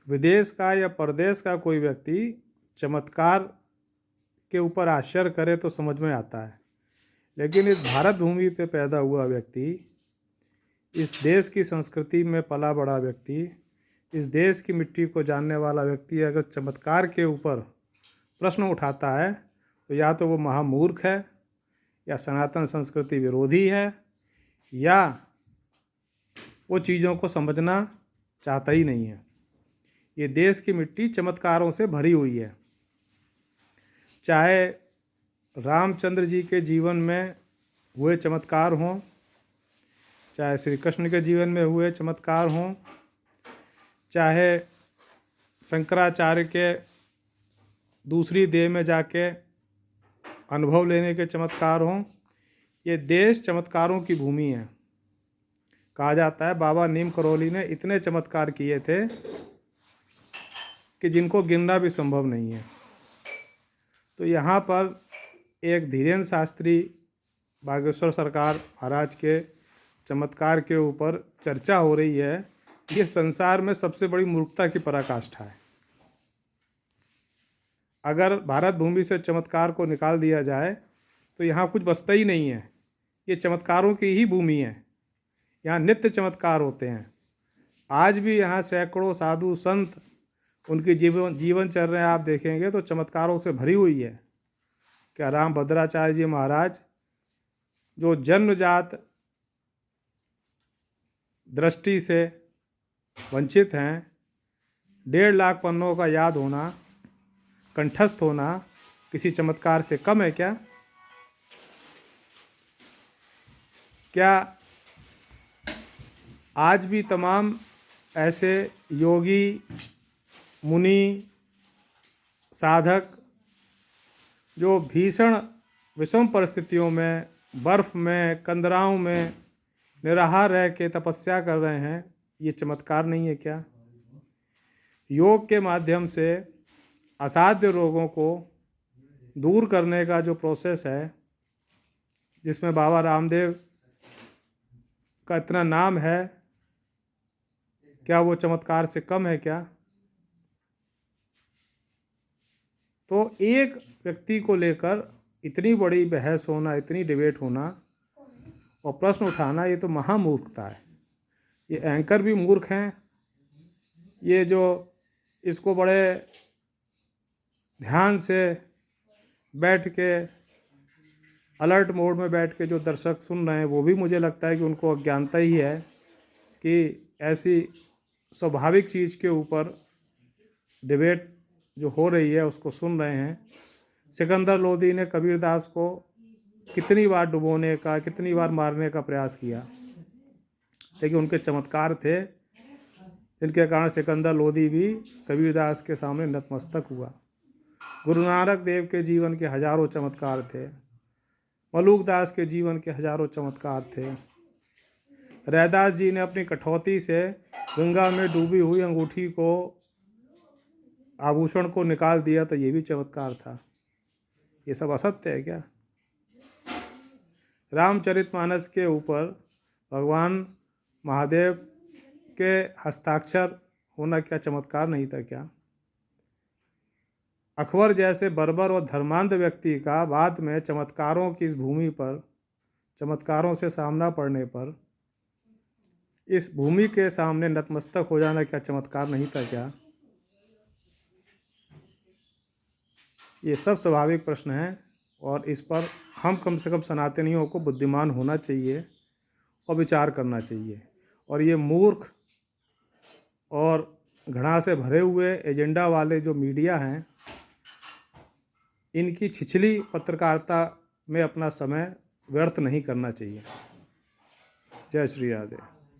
विदेश का या परदेश का कोई व्यक्ति चमत्कार के ऊपर आश्चर्य करे तो समझ में आता है, लेकिन इस भारत भूमि पे पैदा हुआ व्यक्ति, इस देश की संस्कृति में पला बड़ा व्यक्ति, इस देश की मिट्टी को जानने वाला व्यक्ति अगर चमत्कार के ऊपर प्रश्न उठाता है तो या तो वो महामूर्ख है, या सनातन संस्कृति विरोधी है, या वो चीज़ों को समझना चाहता ही नहीं है। ये देश की मिट्टी चमत्कारों से भरी हुई है। चाहे रामचंद्र जी के जीवन में हुए चमत्कार हों, चाहे श्री कृष्ण के जीवन में हुए चमत्कार हों, चाहे शंकराचार्य के दूसरी देह में जाके अनुभव लेने के चमत्कार हों, ये देश चमत्कारों की भूमि है। कहा जाता है बाबा नीम करौली ने इतने चमत्कार किए थे कि जिनको गिनना भी संभव नहीं है। तो यहाँ पर एक धीरेन्द्र शास्त्री बागेश्वर सरकार महाराज के चमत्कार के ऊपर चर्चा हो रही है। ये संसार में सबसे बड़ी मूर्खता की पराकाष्ठा है। अगर भारत भूमि से चमत्कार को निकाल दिया जाए तो यहाँ कुछ बचता ही नहीं है। ये चमत्कारों की ही भूमि है। यहाँ नित्य चमत्कार होते हैं। आज भी यहाँ सैकड़ों साधु संत, उनकी जीवनचर्या आप देखेंगे तो चमत्कारों से भरी हुई है। क्या राम भद्राचार्य जी महाराज जो जन्मजात दृष्टि से वंचित हैं, 1.5 लाख पन्नों का याद होना, कंठस्थ होना किसी चमत्कार से कम है क्या? क्या आज भी तमाम ऐसे योगी, मुनि, साधक जो भीषण विषम परिस्थितियों में, बर्फ़ में, कंदराओं में निराहार रह के तपस्या कर रहे हैं, ये चमत्कार नहीं है क्या? योग के माध्यम से असाध्य रोगों को दूर करने का जो प्रोसेस है, जिसमें बाबा रामदेव का इतना नाम है, क्या वो चमत्कार से कम है क्या? तो एक व्यक्ति को लेकर इतनी बड़ी बहस होना, इतनी डिबेट होना और प्रश्न उठाना, ये तो महामूर्खता है। ये एंकर भी मूर्ख हैं। ये जो इसको बड़े ध्यान से बैठ के अलर्ट मोड में बैठ के जो दर्शक सुन रहे हैं, वो भी मुझे लगता है कि उनको अज्ञानता ही है कि ऐसी स्वाभाविक चीज़ के ऊपर डिबेट जो हो रही है उसको सुन रहे हैं। सिकंदर लोदी ने कबीरदास को कितनी बार डुबोने का, कितनी बार मारने का प्रयास किया, लेकिन उनके चमत्कार थे जिनके कारण सिकंदर लोदी भी कबीरदास के सामने नतमस्तक हुआ। गुरु नानक देव के जीवन के हजारों चमत्कार थे। मलूक दास के जीवन के हजारों चमत्कार थे। रैदास जी ने अपनी कठौती से गंगा में डूबी हुई अंगूठी को, आभूषण को निकाल दिया, तो ये भी चमत्कार था। ये सब असत्य है क्या? रामचरितमानस के ऊपर भगवान महादेव के हस्ताक्षर होना क्या चमत्कार नहीं था क्या? अकबर जैसे बर्बर और धर्मांध व्यक्ति का बाद में चमत्कारों की इस भूमि पर, चमत्कारों से सामना पड़ने पर इस भूमि के सामने नतमस्तक हो जाना क्या चमत्कार नहीं था क्या? ये सब स्वाभाविक प्रश्न हैं और इस पर हम कम से कम सनातनियों को बुद्धिमान होना चाहिए और विचार करना चाहिए। और ये मूर्ख और घृणा से भरे हुए एजेंडा वाले जो मीडिया हैं, इनकी छिछली पत्रकारिता में अपना समय व्यर्थ नहीं करना चाहिए। जय श्री राधे।